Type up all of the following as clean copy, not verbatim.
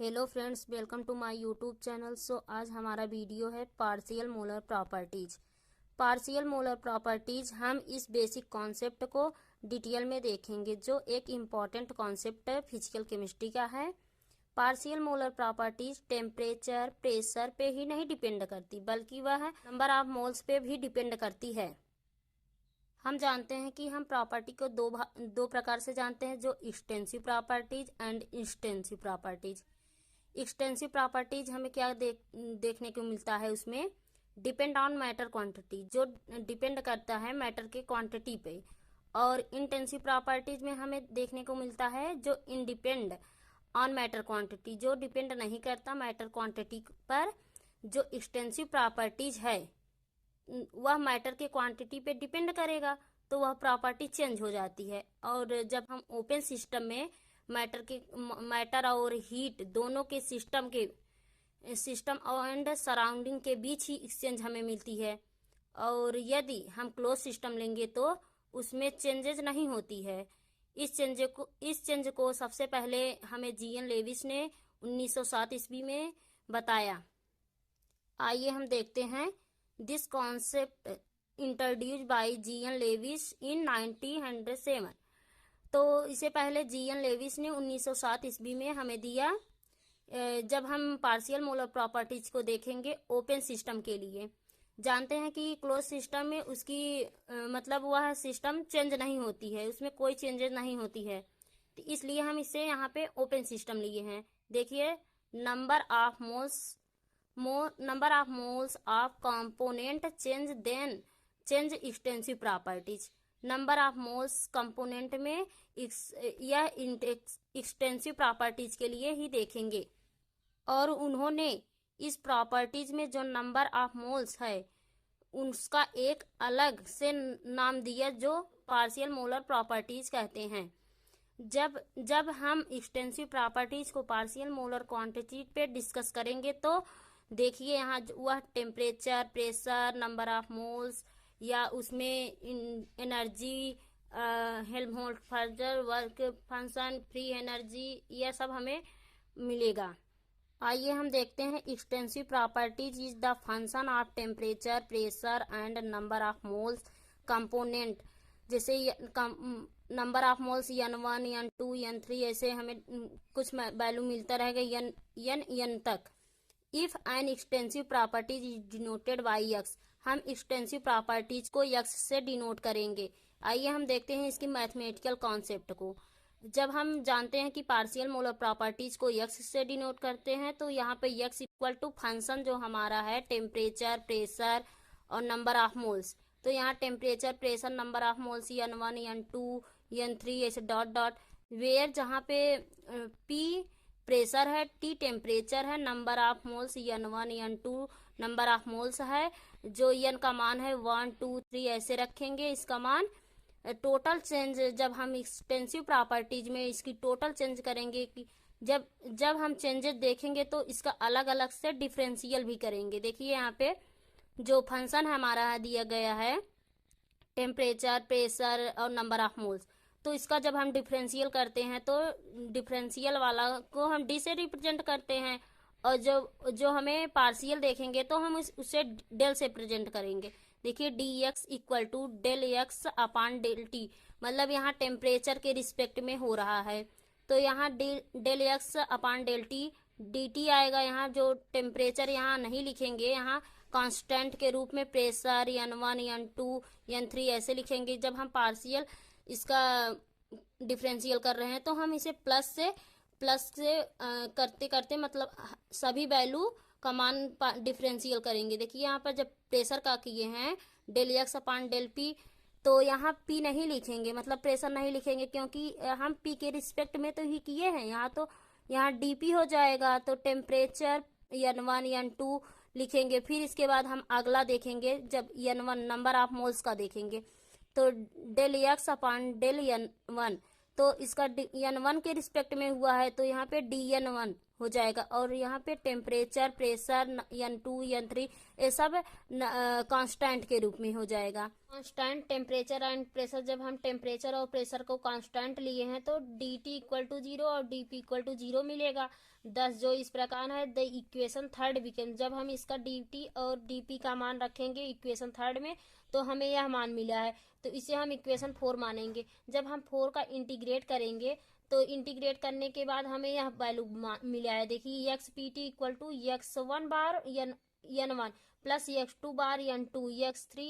Hello friends, welcome to my YouTube channel. आज हमारा video है partial molar properties. Partial molar properties हम इस बेसिक कॉन्सेप्ट को डिटेल में देखेंगे, जो एक इम्पॉर्टेंट कॉन्सेप्ट है, फिजिकल केमिस्ट्री का है। Partial molar properties temperature pressure पे ही नहीं डिपेंड करती, बल्कि वह नंबर ऑफ मोल्स पे भी डिपेंड करती है। हम जानते हैं कि हम प्रॉपर्टी को दो प्रकार से जानते हैं, जो extensive properties and intensive properties. Extensive properties हमें क्या देखने को मिलता है, उसमें डिपेंड ऑन मैटर क्वांटिटी, जो डिपेंड करता है मैटर के क्वांटिटी पे। और इंटेंसिव प्रॉपर्टीज में हमें देखने को मिलता है जो इंडिपेंड ऑन मैटर क्वांटिटी, जो डिपेंड नहीं करता मैटर क्वांटिटी पर। जो एक्सटेंसिव प्रॉपर्टीज है वह मैटर के क्वांटिटी पे डिपेंड करेगा, तो वह प्रॉपर्टी चेंज हो जाती है। और जब हम ओपन सिस्टम में मैटर और हीट दोनों के सिस्टम एंड सराउंडिंग के बीच ही एक्सचेंज हमें मिलती है। और यदि हम क्लोज सिस्टम लेंगे तो उसमें चेंजेस नहीं होती है। इस चेंज को सबसे पहले हमें जीएन लेविस ने 1907 ईस्वी में बताया। आइए हम देखते हैं। This concept introduce by G N Lewis in 1907। तो इसे पहले जीएन लेविस ने 1907 ईस्वी में हमें दिया। जब हम पार्शियल मोलर प्रॉपर्टीज को देखेंगे ओपन सिस्टम के लिए, जानते हैं कि क्लोज सिस्टम में उसकी मतलब वह सिस्टम चेंज नहीं होती है, उसमें कोई चेंजेस नहीं होती है, तो इसलिए हम इसे यहाँ पे ओपन सिस्टम लिए हैं। देखिए, number of moles of component change extensive properties. Number of moles component में यह एक्सटेंसिव प्रॉपर्टीज के लिए ही देखेंगे। और उन्होंने इस प्रॉपर्टीज में जो नंबर ऑफ मोल्स है उसका एक अलग से नाम दिया, जो पार्शियल मोलर प्रॉपर्टीज कहते हैं। जब हम एक्सटेंसिव प्रॉपर्टीज को पार्शियल मोलर क्वांटिटी पे डिस्कस करेंगे तो देखिए, यहाँ वह temperature pressure number of moles या उसमें energy Helmholtz work function free energy, यह सब हमें मिलेगा। आइए हम देखते हैं। Extensive properties is the function of temperature pressure and number of moles component. जैसे number of moles n1 n2 n3 ऐसे हमें कुछ वैल्यू मिलता रहेगा n तक। If an extensive properties is denoted by x, हम एक्सटेंसिव प्रॉपर्टीज को x से डिनोट करेंगे। आइए हम देखते हैं इसकी मैथमेटिकल कॉन्सेप्ट को। जब हम जानते हैं कि पार्शियल मोलर प्रॉपर्टीज को x से डिनोट करते हैं, तो यहाँ पे x इक्वल टू फंक्शन जो हमारा है टेम्परेचर प्रेशर और नंबर ऑफ मोल्स। तो यहाँ temperature pressure number of moles n1 n2 n3 ऐसे डॉट डॉट, वेयर जहाँ पे p प्रेशर है, टी टेम्परेचर है, number of moles n1 n2 number of moles है, जो n का मान है 1 2 3 ऐसे रखेंगे इसका मान। टोटल चेंज जब हम एक्सटेंसिव प्रॉपर्टीज में इसकी टोटल चेंज करेंगे कि जब हम चेंजेस देखेंगे तो इसका अलग अलग से डिफरेंशियल भी करेंगे। देखिए, यहाँ पे जो फंक्शन हमारा दिया गया है टेम्परेचर प्रेशर और नंबर ऑफ मोल्स, तो इसका जब हम डिफरेंशियल करते हैं तो डिफरेंशियल वाला को हम डी से रिप्रेजेंट करते हैं, और जो हमें पार्शियल देखेंगे तो हम उससे डेल से प्रेजेंट करेंगे। देखिए, d x equal to del x upon del t, मतलब यहाँ टेम्परेचर के रिस्पेक्ट में हो रहा है, तो यहाँ del x upon del t d t आएगा। यहाँ जो टेम्परेचर यहाँ नहीं लिखेंगे, यहाँ कांस्टेंट के रूप में प्रेशर n1 n2 n3 ऐसे लिखेंगे। जब हम पार्शियल इसका डिफरेंशियल कर रहे हैं तो हम इसे प्लस से करते करते मतलब सभी वैल्यू का मान डिफरेंशियल करेंगे। देखिए, यहाँ पर जब प्रेशर का किए हैं del x upon del p, तो यहाँ पी नहीं लिखेंगे, मतलब प्रेशर नहीं लिखेंगे, क्योंकि हम पी के रिस्पेक्ट में तो ही किए हैं। यहाँ तो यहाँ डीपी हो जाएगा, तो टेम्परेचर n1 n2 लिखेंगे। फिर इसके बाद हम अगला देखेंगे, जब n1 नंबर ऑफ मोल्स का देखेंगे तो del x upon del n1, तो इसका n1 के रिस्पेक्ट में हुआ है तो यहाँ पे dn1 हो जाएगा। और यहाँ पे टेम्परेचर, प्रेशर, N2 N3 ये सब कांस्टेंट के रूप में हो जाएगा। कांस्टेंट टेम्परेचर एंड प्रेशर, जब हम टेम्परेचर और प्रेशर को कांस्टेंट लिए हैं तो dt इक्वल टू 0 और dp इक्वल टू 0 मिलेगा। दस जो इस प्रकार है द इक्वेशन थर्ड बिकेम, जब हम इसका dt और dp का मान रखेंगे इक्वेशन थर्ड में तो हमें यह मान मिला है, तो इसे हम इक्वेशन 4 मानेंगे। जब हम 4 का इंटीग्रेट करेंगे तो इंटीग्रेट करने के बाद हमें यह वैल्यू मिला है। देखिए x p t equal to x1 bar n1 plus x2 bar n2 x3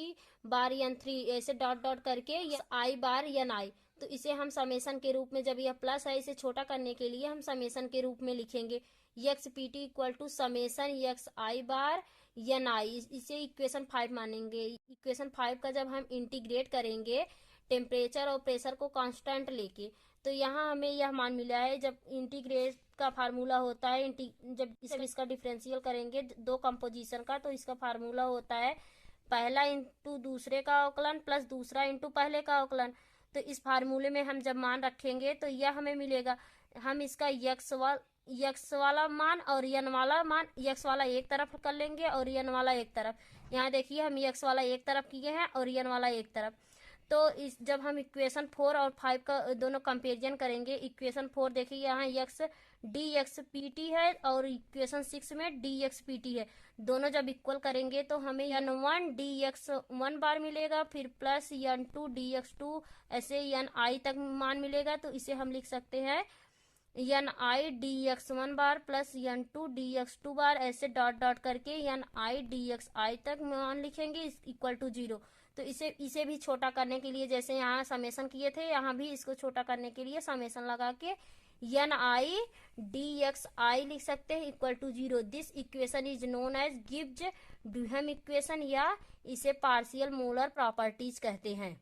bar n3 ऐसे डॉट डॉट करके i बार ni। तो इसे हम समेशन के रूप में, जब यह प्लस है इसे छोटा करने के लिए हम समेशन के रूप में लिखेंगे। X p t equal to summation x i bar ni, इसे इक्वेशन 5 मानेंगे। इक्वेशन 5 का जब हम इंटीग्रेट करेंगे टेम्परेचर और प्रेशर को कांस्टेंट लेके तो यहाँ हमें यह मान मिला है। जब इंटीग्रेट का फार्मूला होता है, जब इसका डिफरेंशियल करेंगे दो कंपोजिशन का तो इसका फार्मूला होता है पहला इंटू दूसरे का अवकलन प्लस दूसरा इंटू पहले का अवकलन। तो इस फार्मूले में हम जब मान रखेंगे तो यह हमें मिलेगा। हम इसका यक्स वाला मान और यन वाला मान, यक्स वाला एक तरफ कर लेंगे और यन वाला एक तरफ। यहाँ देखिए हम यक्स वाला एक तरफ किए हैं और यन वाला एक तरफ। तो इस जब हम इक्वेशन 4 और 5 का दोनों कंपेरिजन करेंगे, इक्वेशन 4 देखिए यहाँ x D x p T है और इक्वेशन 6 में डी एक्स पी टी है। दोनों जब इक्वल करेंगे तो हमें n1 डी एक्स 1 बार मिलेगा, फिर प्लस n2 डी एक्स 2 ऐसे ni तक मान मिलेगा। तो इसे हम लिख सकते हैं ni डी एक्स 1 बार प्लस n2 डी एक्स 2 बार ऐसे डॉट डॉट करके ni डी एक्स आई तक मान लिखेंगे इक्वल टू 0। तो इसे भी छोटा करने के लिए जैसे यहाँ समेशन किए थे, यहाँ भी इसको छोटा करने के लिए समेशन लगा के ni dxi लिख सकते हैं equal to 0। This equation is known as Gibbs Duhem equation या इसे पार्शियल मोलर प्रॉपर्टीज कहते हैं।